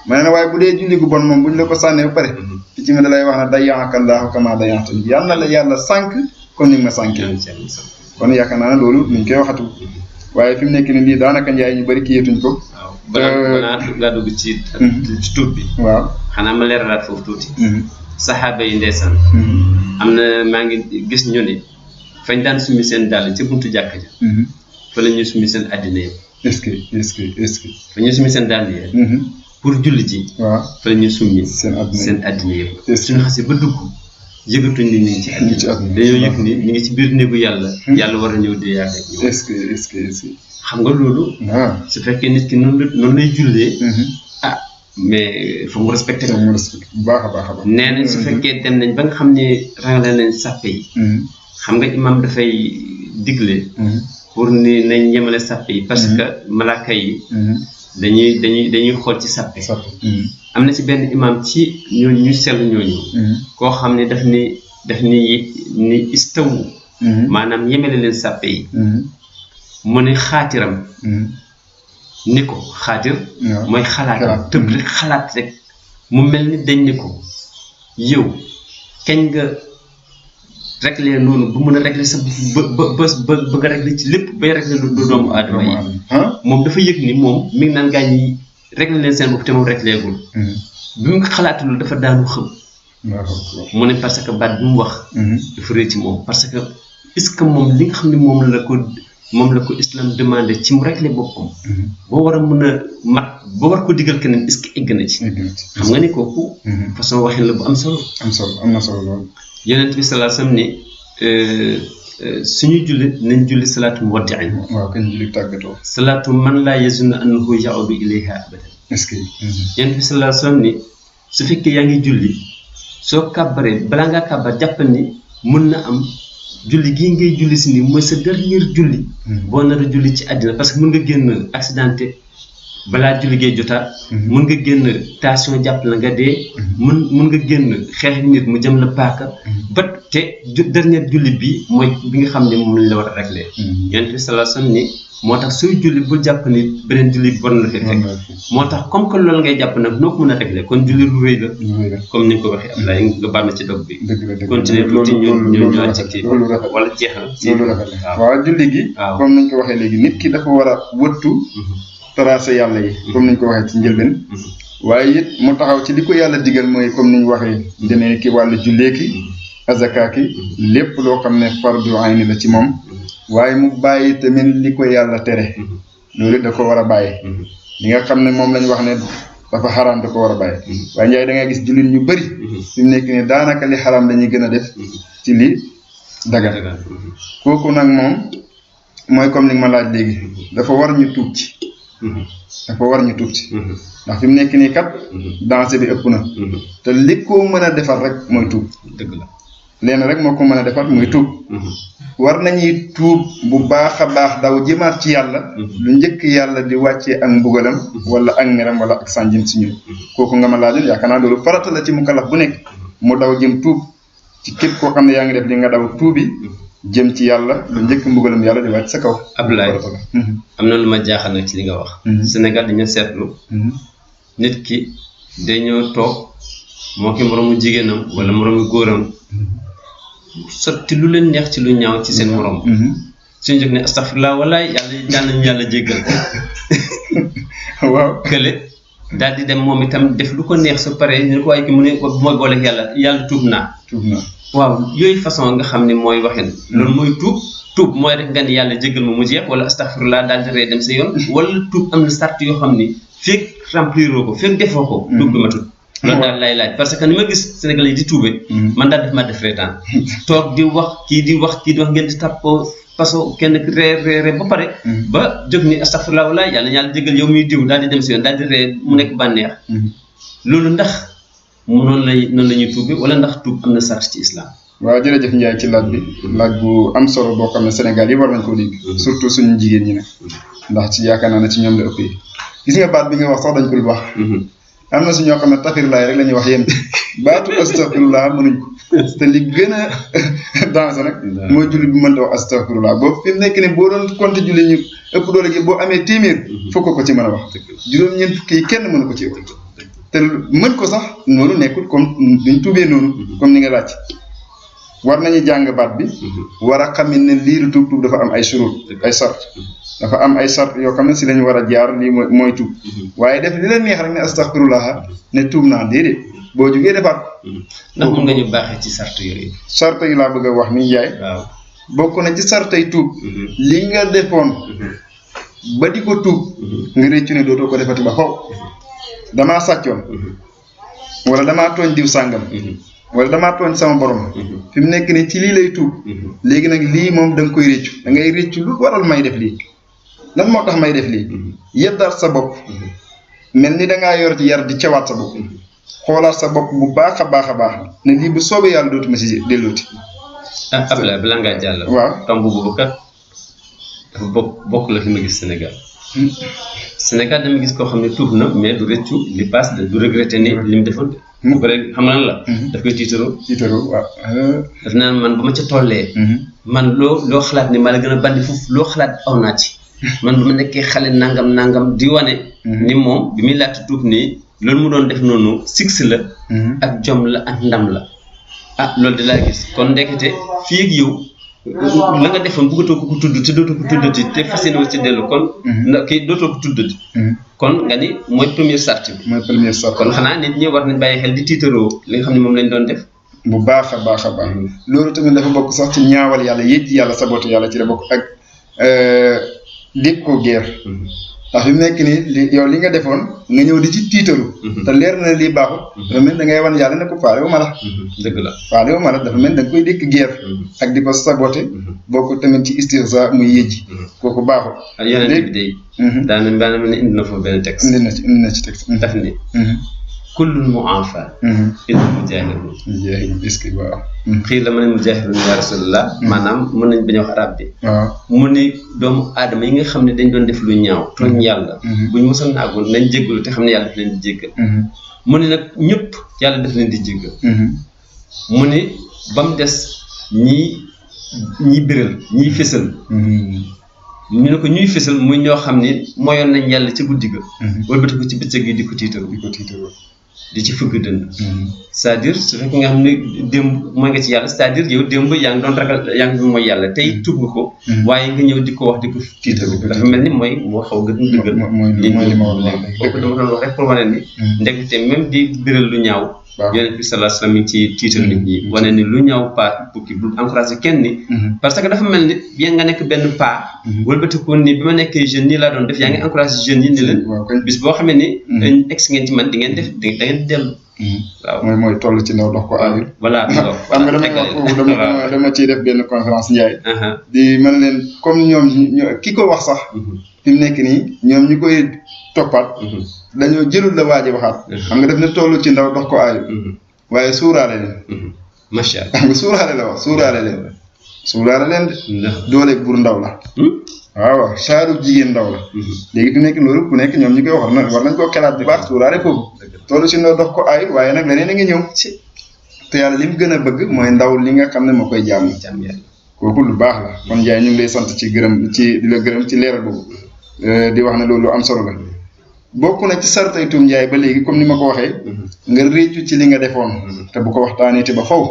ma ne waaye bu dee julli gu bon moom bu ñu la ko sànnee ba pare picc mi da lay wax ne dayya'akallaahu kamaa dayya'tani yal na la yàlla sànq comme ni nga ma sànkee kon yaakaar naa ne loolu niñ koy waxatu waaye fi mu nekk nii lii daanaka Njaay ñu bëri kiyeetuñ ko. waaw balaa ngaa dugg ci tuub bi. waaw xanaa ma leeralaat foofu tuuti. saxaaba yi ndeysaan. am na maa ngi gis ñu ne fañ daan summi seen dàll ci buntu jàkka ja. fa la ñuy summi seen àddina yëpp. est-ce que. fa ñuy summi seen dàll yi. pour julli ji. waaw fa la ñuy summi. seen àddina yëpp. suñu xasee ba dugg. yëgatuñ ni ñu ngi ci àddina dañoo yëg ni ñu ngi ci biir néegu yàlla yàlla war a ñëw dee yàgg ak ñëw est-ce que xam nga loolu su fekkee nit ki noonu lay jullee mais fa mu respecté ko bu baax a baax nee nañ su fekkee dem nañ ba nga xam ne rangale nañ sàppe yi xam nga imam dafay digle pour ni nañ yemale sàppe yi parce que malaaka yi dañuy xool ci sàppe am na ci benn imam ci ñooñu ñu sell ñooñu koo xam ne daf ni istawu maanaam yemele leen sàppe yi mu ne xaatiram ni ko xaatir mooy xalaat tëb rek xalaat rek mu mel ni dañ ni ko yow kañ nga réglé noonu bu mën a réglé sa ba nga réglé ci lépp bay réglé lu doomu aadama yi moom dafa yëg ni moom mi ngi naan gaañ yi réglé leen seen bopp te moom réglégul bi mu xalaatulul dafa daanu xëm mu ne parce que baat bi mu wax dafa rëy ci moom parce que est-ce que moom li nga xam ne moom la ko islam demandé ci mu réglé boppam boo war a mën a mat boo war ko digal keneen est-ce que egg na ci xam nga ni kooku façon waxin la bu am solo am na solo lool yonent bi sallallahu alayhi wasallam ni suñu julli nañ julli salaatu muwaddi'in waaw kañ julli tàggatoo salaatu man laa yazunnu annahu ya'udu ilayha abadan est-ce que yonent bi sallallahu alayhi wasallam ni su fekkee yaa ngi julli soo kàbbaree balaa ngaa kàbbar jàppal ni mën na am julli gii ngay julli si nii mooy sa dernier julli boo nar a julli ci àddina parce que mën nga génn accidenté balaa julli gee jotaat mën nga génn tension jàpp la nga dee mën nga génn xeex nit mu jëm la paaka ba te dernier julli bi mooy bi nga xam ne moom lañ la war a réglé yonent bi sallallahu alayhi wasallam ni moo tax sooy julli bul jàpp ni beneen julli war na la fekk moo tax comme que loolu ngay jàpp nag noo ko mën a réglé kon julli lu rëy la comme ni nga ko waxee Ablaye nga baal ma ci dog bi continuer tuuti ñu ñëwaat ci kii wala jeexal loolu rafet la waaw julli gi comme nañ ko waxee léegi nit ki dafa war a wëttu tracé yàlla yi comme niñ ko waxee ci njëlbeen waaye it mu taxaw ci li ko yàlla digal mooy comme niñ waxee demee ki wàllu jullee ki azaka ki lépp loo xam ne fardu ayni la ci moom waaye mu bàyyi tamit li ko yàlla tere loolu da ko war a bàyyi li nga xam ne moom lañ wax ne dafa xaraam da ko war a bàyyi waaye Njaay da ngay gis jullit ñu bëri fi mu nekk nii daanaka li xaraam dañuy gën a def ci li dagan kooku nag moom mooy comme li nga ma laaj léegi dafa war ñu tuub ci ndax fi mu nekk nii kat danse bi ëpp na te li ko mën a defar rek mooy tuub dëgg la leen rek moo ko mën a defar muy tuub war nañuy tuub bu baax a baax daw jëmaat ci yàlla lu njëkk yàlla di wàccee ak mbugalam wala ak meram wala ak sànjim si ñun kooku nga ma laajoon yaakaar naa loolu farata la ci mukallaf bu nekk mu daw jëm tuub ci képp koo xam ne yaa ngi def li nga daw tuubi jëm ci yàlla lu njëkk mbugalam yàlla di wàcc sa kaw. Abdoulaye am na lu ma jaaxal nag ci li nga wax. Sénégal dañoo seetlu. nit ki dañoo toog moo ki moroomu jigéenam wala moroomu góoram sotti lu leen neex ci lu ñaaw ci seen morom. suñu jóg ne astaghfirullah walaay yàlla nañu yàlla jéggal. waaw kële daal di dem moom itam def lu ko neex su paree ñu ne ko waaye ki mu ne mooy booleeg yàlla tuub naa. waaw yooyu façon nga xam ne mooy waxin loolu mooy tuub mooy rek nga ni yàlla jéggal ma mu jeex wala astaghfirullah daal di ree dem sa yoon wala tuub am na sart yoo xam ni fekk rempliroo ko fekk defoo ko tuub bi ma tudd loolu daal lay laaj parce que ni ma gis Sénégalais yi di tuube man daal def ma def reetaan toog di wax kii di wax ngeen di tàppoo paso kenn ree ba pare ba jóg ni astaghfirullah wala yàlla jéggal yow muy diw daal di dem sa yoon daal di ree mu nekk bànneex loolu ndax mu noonu la ñuy tuube wala ndax tuub am na sart ci islam. waaw jërëjëf Ndiaye ci laaj bi laaj bu am solo boo xam ne Sénégal yi war nañ koo dégg surtout suñu jigéen ñi nag ndax ci yaakaar naa ne ci ñoom la ëppee gis nga baat bi nga wax sax dañ ko wax am na si ñoo xam ne tafirlaay rek la ñuy wax yem baatu astaghfirullah mënuñ ko te li gën a dansé nag mooy julli bi mënta wax astaghfirullah boobu fi mu nekk ne boo doon compté julli ñu ëpp doole gi boo amee téeméer fukk ko ci mën a wax juróom-ñeent fukki yi kenn mënu ko ci ëpp te mën ko sax noonu nekkul comme duñ tuubee noonu comme ni nga laaj war nañu jàng baat bi war a xam ne liiru tuub dafa am ay surut ay sart dafa am ay sart yoo xam ne si lañu war a jaar lii mooy tuub waaye def li leen neex rek ne astaghfirullah ne tuub naa déedéet boo jugee defaat ndax mun nga ñu baaxee ci sart yooyu sart yi laa bëgg a wax ni Ndiaye bokk na ci sartay tuub li nga defoon ba di ko tuub nga réccu ne dootoo ko defati ba xaw damaa sàccoon wala damaa tooñ diw sàngam wala damaa tooñ sama borom fi mu nekk nii ci lii lay tuub léegi nag lii moom da nga koy réccu da ngay réccu lu waral may def lii lan moo tax may def lii yeddaat sa bopp mel ni da ngaa yor ci yar di cawaat sa bopp xoolaat sa bopp bu baax a baax ne lii bu soobee yàlla dootuma si dellooti. Abdoulaye balaa ngaa jàll. waaw tomb boobu kat dafa bokk la fi ma gis Sénégal. Sénégal dama gis koo xam ne tuub na mais du rëccu li passe du regretter ni li mu defoon. mu bëri xam lan la. daf koy tiitaroo waaw. daf naan man ba ma ca tollee. man loo xalaat ni maa la gën a bandi foofu loo xalaat aw naa ci. man ba ma nekkee xale nangam di wane. ni moom bi muy laata tuub nii loolu mu doon def noonu six la. ak jom la ak ndam la. loolu de laa gis kon ndekete fii ak yow. la nga defoon bëggatoo ko tudd te dootoo ko tuddati te fas yéene ci dellu kon. kii dootoo ko tuddati. kon nga ni mooy première sart bi. kon xanaa nit ñi war nañ bàyyi xel di tiitaroo li nga xam ne moom lañ doon def. bu baax a baax. loolu tamit dafa bokk sax ci ñaawal yàlla yéeg yàlla saboté yàlla ci la bokk ak dégg ko guerre. ndax fi mu nekk nii yow li nga defoon nga ñëw di ci tiitaru. te leer na lii baaxul. dafa mel da ngay wan yàlla ne ko faale wu ma la. dëgg la faale wu ma la dafa mel da nga koy dékk guerre. ak di ko saboté. bokk tamit ci istihza muy yëjji. kooku baaxul. yeneen bi day. daanaka indi na fa benn texte. indi na ci texte. daf ni. kullun mu'afa. illa mujahirun. est-ce que waaw. xëy na ma ne mujahirun ya rasulullah. maanaam mën nañ bañ a wax arab bi. waaw mu ne doomu aadama yi nga xam ne dañ doon def lu ñaaw. tooñ yàlla. buñ mosoon naagoon nañ jéggalu te xam ne yàlla daf leen di jéggal. mu ne nag ñëpp yàlla daf leen di jéggal. mu ne ba mu des ñii biral ñii fésal. ñu ne ko ñuy fésal muy ñoo xam ne mooyoon nañ yàlla ca guddi ga. wëlbati ko ci bëccëg gi di ko tiitaroo. di ci fëgg dënn. c'est-à-dire su fekkee nga xam ne démb mooy nga ci yàlla c'est-à-dire yow démb yaa ngi doon ragal yaa ngi mooy yàlla tey tuub nga ko. waaye nga ñëw di ko wax di ko tiitaroo. dafa mel ni mooy moo xaw a gën dëggal. mooy li ma wax léegi kooku dama doon wax rek pour wane ni. ndekete même di biral lu ñaaw. Yonent bi sallallahu alayhi wa sallam mi ngi ci tiital nit ñi wane ni lu ñaaw paa bukki bu encouragé kenn ni. parce que dafa mel ni bien nga nekk benn paa. wëlbatiku ni bi ma nekkee jeune nii laa doon def yaa ngi encouragé jeunes yi ni leen. bis boo xamee ni. ex ngeen ci man di ngeen def da ngeen dellu. waaw mooy toll ci ndaw dox ko aayul. voilà xam nga dama wax foofu dama ciy def benn conférence Ndiaye. di mën leen comme ñoom ki ko wax sax. fi mu nekk nii ñoom ñu koy toppaat. dañoo jëlul la waaji waxaat. xam nga def na toll ci ndaw dox ko aayul. waaye suuraale leen. macha allah xam nga suuraale la wax suuraale leen de dooleeg buur ndaw la waaw saaru jigéen ndaw la léegi fi nekk loolu ku nekk ñoom ñi koy wax war nañ koo xelaat bu baax suuraale foofu toolu si noo dox ko ay waaye nag leneen a ngi ñëw te yàlla li mu gën a bëgg mooy ndaw li nga xam ne moo koy jàmm kooku lu baax la kon Ndiaye ñu ngi lay sant ci gërëm di la gërëm ci leeral boobu di wax ne loolu am solo la bokk na ci sartay tuub Ndiaye ba léegi comme ni ma ko waxee nga réccu ci li nga defoon te bu ko waxtaanee te ba faw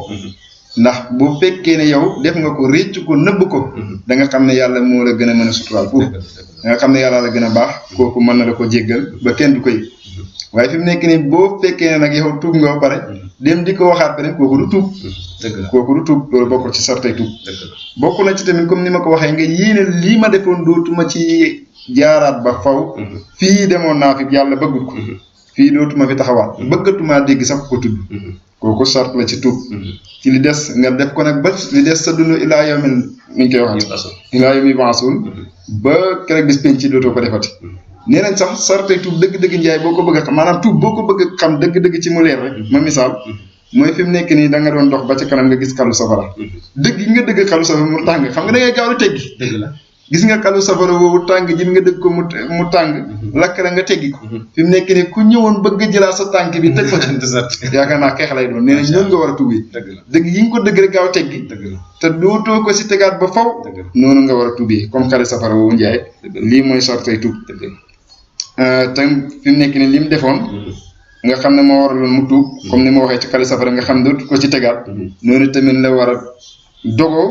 ndax bu fekkee ne yow def nga ko réccu ko nëbb ko da nga xam ne yàlla moo la gën a mën a suturaal foofu da nga xam ne yàlla la gën a baax kooku mën na la ko jéggal ba kenn du koy waaye fi mu nekk nii boo fekkee ne nag yow tuub nga ba pare dem di ko waxaat beneen kooku du tuub kooku du tuub loolu bokkul ci sartay tuub bokk na ci tamit comme ni ma ko waxee nga yéene lii ma defoon dootuma ci jaaraat ba faw fii demoon naa fi yàlla bëggut ko fii dootuma fi taxawaat bëggatumaa dégg sax ko tudd kooku sart la ci tuub ci li des nga def ko nag ba li des sa dund ilaa yawmin nuñ koy waxee ilaa yawmi baasul ba keroog bis penc ci dootoo ko defati nee nañ sax sartay tuub dëgg-dëgg Ndiaye boo ko bëgg a xam maanaam tuub boo ko bëgg a xam dëgg-dëgg ci mu leer rek ma misaal mooy fi mu nekk nii da nga doon dox ba ci kanam nga gis xalu safara dëgg yi nga dëgg xalu safara mu tàng xam nga da ngay gaaw a teggi dëgg la gis nga xalu safara boobu tàng ji nga dëgg ko mu tàng lakk la nga teggi ko fi mu nekk nii ku ñëwoon bëgg a jëlaat sa tànk bi teg ko ci yaakaar naa xeex lay doon nee nañ ñoon nga war a tuubee dëgg yi nga ko dëgg rek gaaw a teggi te dootoo ko si tegaat ba faw noonu nga war a tuubee comme xale safara boobu Ndiaye lii mooy sartay tuub te fi mu nekk nii li mu defoon nga xam ne moo waraloon mu tuub comme ni ma waxee ci xale safara nga xam ne dootu ko ci tegaat noonu tamit la war a dogoo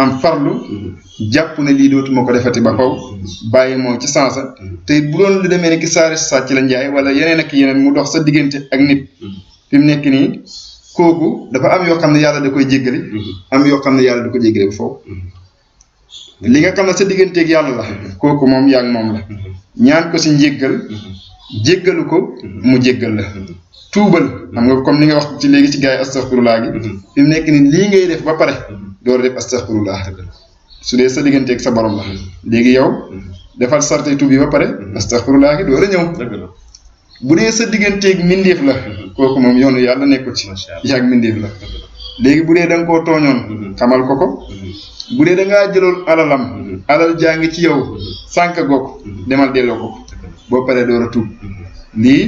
am farlu jàpp ne lii dootuma ko defati ba faw bàyyi moom ci sansa te bu doon lu demee ne ki saari sàcc la Ndiaye wala yeneen ak yeneen mu dox sa diggante ak nit fi mu nekk nii kooku dafa am yoo xam ne yàlla da koy jéggale am yoo xam ne yàlla du ko jéggale ba faw li nga xam ne sa digganteeg yàlla la kooku moom yaa ngi moom la ñaan ko si njéggal jéggalu ko mu jéggal la tuubal xam nga comme ni nga wax ci léegi ci gars yi astaghfirullah gi fi mu nekk nii lii ngay def ba pare door a def astaghfirullah su dee sa digganteeg sa borom la léegi yow defal sartay tuub yi ba pare astaghfirullah gi door a ñëw bu dee sa digganteeg mindeef la kooku moom yoonu yàlla nekkul ci yaag mindeef la léegi bu dee da nga koo tooñoon xamal ko bu dee da ngaa jëloon alalam alal jaa ngi ci yow sànq goog demal delloo ko boo paree door a tuub lii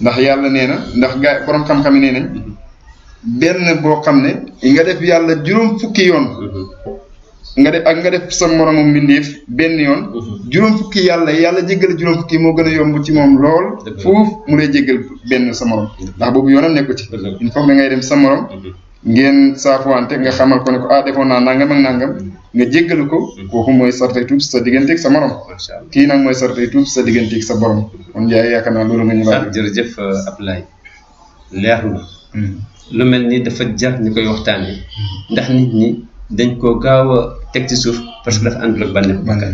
ndax yàlla nee na ndax gaa borom xam-xam yi nee nañ benn boo xam ne nga def yàlla juróom fukki yoon nga def sa moromam mbindeef benn yoon juróom fukki yàlla jéggal juróom fukki moo gën a yomb ci moom lool fuuf mu lay jéggal benn sa morom ndax boobu yoonam nekku ci il faut da ngay dem sa morom ngeen saafuwante nga xamal ko ne ko defoon naa nangam ak nangam nga jéggalu ko kooku mooy sartay tuub sa digganteeg sa morom kii nag mooy sartay tuub sa digganteeg sa borom kon Ndiaye yaakaar naa loolu nga ñu laaj. jërëjëf Abdoulaye leer na lu mel ni dafa jar ñu koy waxtaanee ndax nit ñi dañ koo gaaw a teg ci suuf parce que dafa àndul ak bànneexu bakkan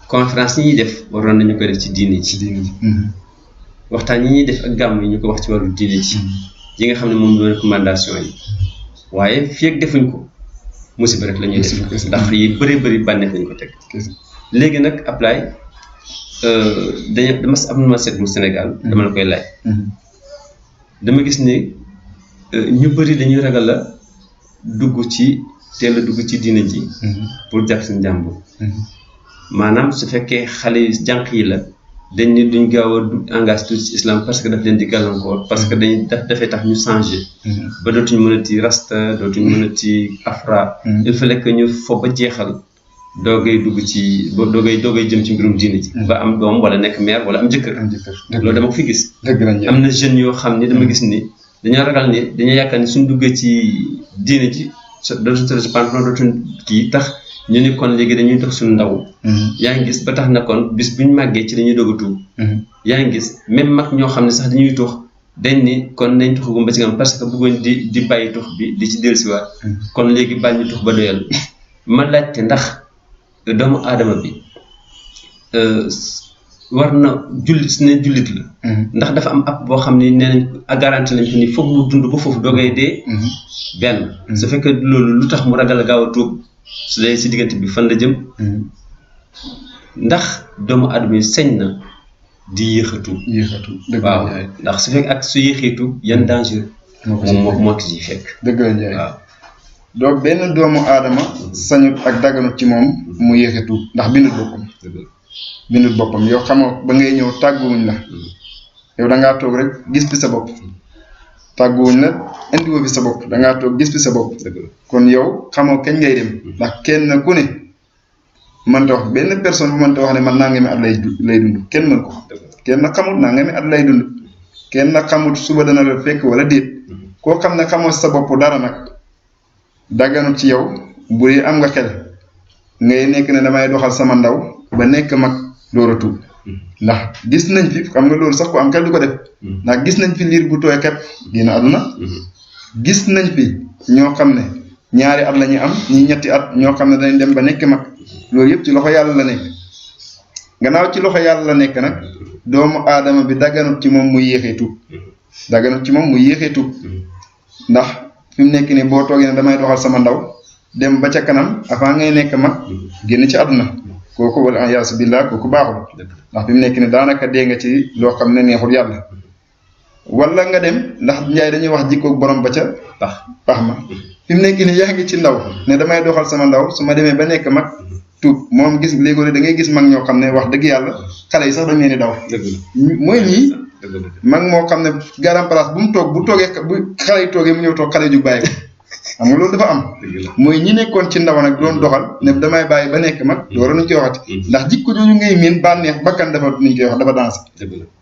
conférence yi ñuy def waroon nañu koy def ci diine ji waxtaan yi ñuy def ak gàmm yi ñu ko wax ci wàllu diine ji yi nga xam ne moom mooy recommandation yi waaye fii ak defuñ ko musiba rek la ñuy def ndax yi bëri bànneex lañ ko teg léegi nag Ablaye dama am na ma seetlu Sénégal dama la koy laaj dama gis ne ñu bëri dañuy ragal a teel a dugg ci diine ji pour jàpp seen jàmbur maanaam su fekkee xale yu jànq yi la dañ ne duñ gaaw a engagé tuuti ci islam parce que daf leen di gàllankoor parce que dafay tax ñu changé ba dootuñ mënati rasta dootuñ mënati afra il fallait que ñu fo ba jeexal doogay dugg ci doogay jëm ci mbirum diine ji ba am doom wala nekk mère wala am jëkkër loolu dama ko fi gis am na jeunes yoo xam ni dama gis ni dañoo ragal ni dañoo yaakaar ni suñ duggee ci diine ji dootuñ kii tax ñu ni kon léegi dañuy dox suñu ndaw yaa ngi gis ba tax na kon bis buñ màggee ci dañuy doog a tuub yaa ngi gis même mag ñoo xam ne sax dañuy tux dañ ni kon nañ tuxagum ba ci kanam parce que bëggoon di bàyyi tux bi di ci dellusiwaat kon léegi bàyyi ñu tux ba doyal ma laajte ndax doomu aadama bi war na jullit su ne jullit la ndax dafa am app boo xam ne nee nañ garanti lañ ko ni foog mu dund ba foofu doogay dee benn su fekkee loolu lu tax mu ragal a gaaw a tuub su dee si diggante bi fan la jëm ndax doomu aadama yi sañ na di yéexatu waaw ndax su fekk ak su yéexeetu yan danger moo ci fekk. dëgg la Njaay waaw. donc benn doomu aadama sañut ak daganut ci moom mu yéexe tuub ndax bindut boppam yow xamoo ba ngay ñëw tàgguwuñ la yow da ngaa toog rek gis fi sa bopp tàgguwuñ la indiwoo fi sa bopp da ngaa toog gis fi sa bopp kon yow xamoo kañ ngay dem ndax kenn ku ne mënta wax benn personne bu mënta wax ne man nangami at lay dund kenn mën ko kenn xamut nangami at lay dund kenn xamut suba dana la fekk wala déet koo xam ne xamoo sa bopp dara nag daganut ci yow bu dee am nga xel ngay nekk ne damay doxal sama ndaw ba nekk mag door a tuub ndax gis nañ fi xam nga loolu sax ku am xel du ko def ndax gis nañ fi liir bu tooy xepp génn àdduna gis nañ fi ñoo xam ne ñaari at la ñuy am ñi ñetti at ñoo xam ne dañ dem ba nekk mag loolu yëpp ci loxo yàlla la nekk gannaaw ci loxo yàlla la nekk nag doomu aadama bi daganut ci moom muy yéexee tuub ndax fi mu nekk nii boo toogee ne damay doxal sama ndaw dem ba ca kanam avant ngay nekk mag génn ci àdduna kooku wala yaasu billah kooku baaxul ndax fi mu nekk nii daanaka dee nga ci loo xam ne neexul yàlla wala nga dem ndax Njaay dañuy wax jikkoog borom ba ca pax ma fi mu nekk nii yaa ngi ci ndaw ne damay doxal sama ndaw su ma demee ba nekk mag tuub moom gis léegoo da ngay gis mag ñoo xam ne wax dëgg yàlla xale yi sax dañ leen di daw mooy ñii mag moo xam ne garam place bu mu toog bu xale yi toogee mu ñëw toog xale ju bàyyi ko xam nga loolu dafa am mooy ñi nekkoon ci ndaw nag doon doxal ne damay bàyyi ba nekk mag loolu nuñ koy waxati ndax jikko jooju ngay miin bànneex bakkan dafa nuñ koy wax dafa danse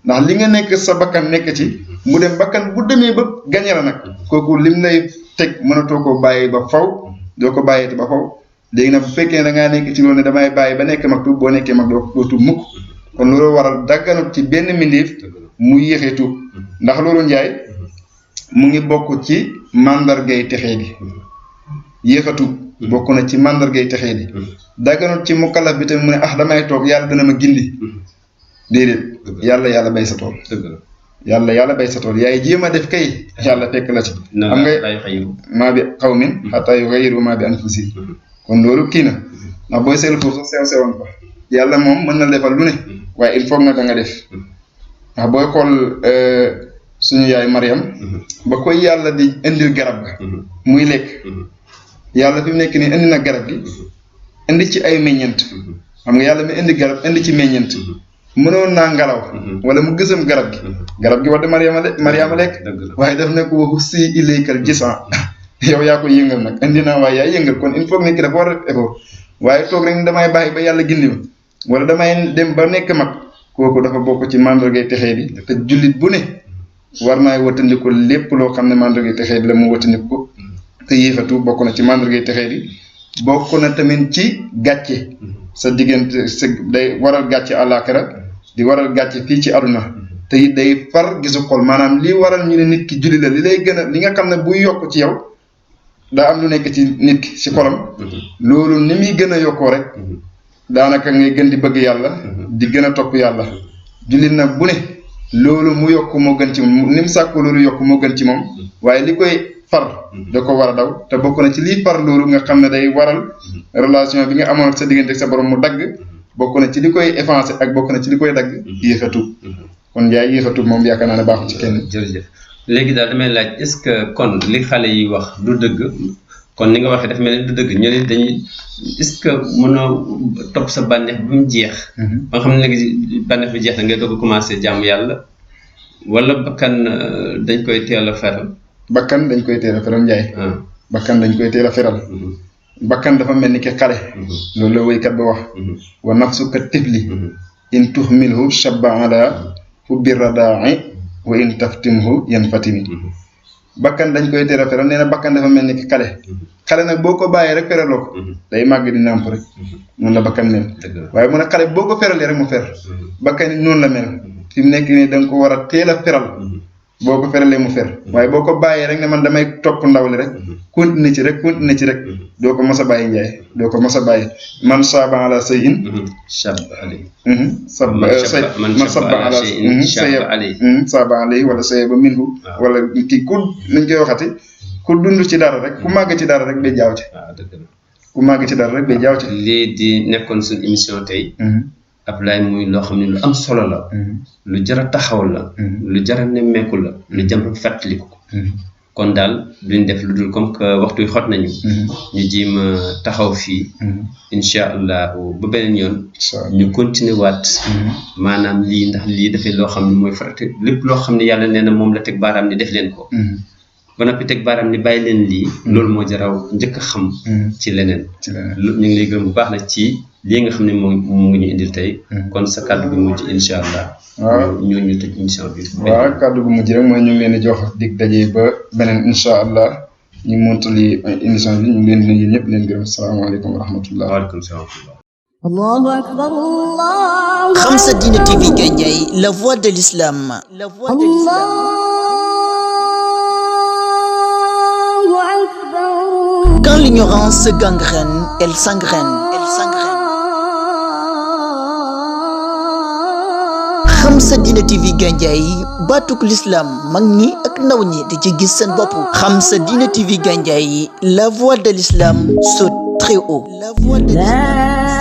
ndax li nga nekk sa bakkan nekk ci mu dem bakkan bu demee ba gañe la nag kooku lim lay teg mënatoo koo bàyyi ba faw doo ko bàyyeeti ba faw léegi nag bu fekkee da ngaa nekk ci loolu ne damay bàyyi ba nekk mag tuub boo nekkee mag doo tuub mukk kon loolu waral dagganut ci benn mbindeef mu yéexee tuub ndax loolu Njaay mu ngi bokk ci mandargay texee di yéexa tuub bokk na ci mandargay texee di dagganut ci mukallaf bi tamit mu ne damay toog yàlla dana ma gindi déedéet yàlla bay sa tool yàlla bay sa tool yaay jéem a def kay yàlla fekk la ci xam nga maa bi qawmin hattaa yughayyiru maa bi anfusihim kon loolu kii na ndax booy seetlu foofu sax sewoon ko yàlla moom mën na defal lu ne waaye il faut nga da nga def ndax booy xool suñu yaay Mariam ba koy yàlla di indil garab ga muy lekk yàlla fi mu nekk nii indi na garab gi indi ci ay meññeent xam nga yàlla mi indi garab indi ci meññeent mënoon naa ngelaw wala mu gësam garab gi wax de Mariama lekk waaye daf ne ko waxu si ilaykal gisaan yow yaa ko yëngal nag indi naa waaye yaa yëngal kon il faut que nit ki dafa war a def effort waaye toog rek damay bàyyi ba yàlla gindi ma wala damay dem ba nekk mag kooku dafa bokk ci mandargay texee bi te jullit bu ne war naay wattandiku lépp loo xam ne mandargay texee bi la mu wattandiku ko te yéexatu bokk na ci mandargay texee bi bokk na tamit ci gàcce sa diggante sa day waral gàcce àllaaxira di waral gàcce fii ci àdduna te it day far gisu xol maanaam li waral ñu ne nit ki julli la li lay gën a li nga xam ne buy yokk ci yow daa am lu nekk ci nit ki ci xolam loolu ni muy gën a yokkoo rek daanaka ngay gën di bëgg yàlla di gën a topp yàlla jullit nag bu ne loolu mu yokk moo gën ci moom ni mu sàkko loolu yokk moo gën ci moom waaye li koy far da ko war a daw te bokk na ci liy far loolu nga xam ne day waral relation bi nga amoon ak sa diggante ak sa borom mu dagg bokk na ci li koy effacer ak bokk na ci li koy dagg yéexatu kon Njaay yéexatu moom yaakaar naa ne baaxul ci kenn. jërëjëf léegi daal damay laaj est-ce que kon li xale yi wax du dëgg kon ni nga waxee dafa mel ni du dëgg ñu ne dañuy est-ce que mënoo topp sa bànneex ba mu jeex. ba nga xam ne léegi bànneex bi jeex na ngay doog a commencé jaamu yàlla wala bakkan dañ koy teel a feral. bakkan dañ koy teel a feral Njaay. bakkan dañ koy teel a feral. bakkan dafa mel ni ki xale. loolu la woykat ba wax. wa nafsu ka tifli. in tuhmilhu shabba ala hubbi radaa'i wa in taftimhu yanfatimi. bakkan dañ koy teel a feral nee na bakkan dafa mel ni ki xale nag boo ko bàyyee rek feraloo ko day màgg di nàmp rek noonu la bakkan mel waaye mu ne xale boo ko feralee rek mu fer bakkan it noonu la mel fi mu nekk nii da nga ko war a teel a feral boo ko feralee mu fer waaye boo ko bàyyee rek ne man damay topp ndaw li rek continuer ci rek doo ko mos a bàyyi Njaay doo ko mos a bàyyi man saaba ala shay'in shabba alayhi man sabba ala saaba alayhi wala sayaba minhu wala kii ku nañ koy waxati ku dund ci dara rek ku màgg ci dara rek bay jaaw ci ku màgg ci dara rek bay jaaw ci lii di nekkoon suñu émission tey Ablaye muy loo xam ne lu am solo la lu jar a taxaw la lu jar a nemmeeku la lu jëm fàttaliku ko kon daal duñ def lu dul comme que waxtu yi xot nañu ñu jéem taxaw fii incha allah ba beneen yoon ñu continuer waat maanaam lii ndax lii dafay loo xam ne mooy farate lépp loo xam ne yàlla nee na moom la teg baaraam ni def leen ko ba noppi teg baaraam ni bàyyi leen lii loolu moo jaraw njëkk a xam ci leneen ñu ngi lay gërëm bu baax nag ci lii nga xam ne mu ngi ñu indil tey kon sa kàddu gi mujj incha allah waaw ñu tëj émission bi waaw kàddu gu mujj rek mooy ñu ngi leen di jox dig daje ba beneen incha allah ñu montali émission bi ñu ngi leen di nuyu ñëpp leen gërëm salaamaaleykum wa rahmatullah waaleykum salaam Allahu akbar Allah. Khamsa Dina TV Gandiaye, la voix de l'islam. La voix de l'islam. Allahu akbar. Quand l'ignorance gangrène, elle s'engraine. Elle s'engraine. Khamsa Dina TV Gandiaye, batuk l'islam mag ñi ak ndaw ñi di ci gis seen bopp. Khamsa Dina TV Gandiaye, la voix de l'islam saute très haut. La voix de l'islam.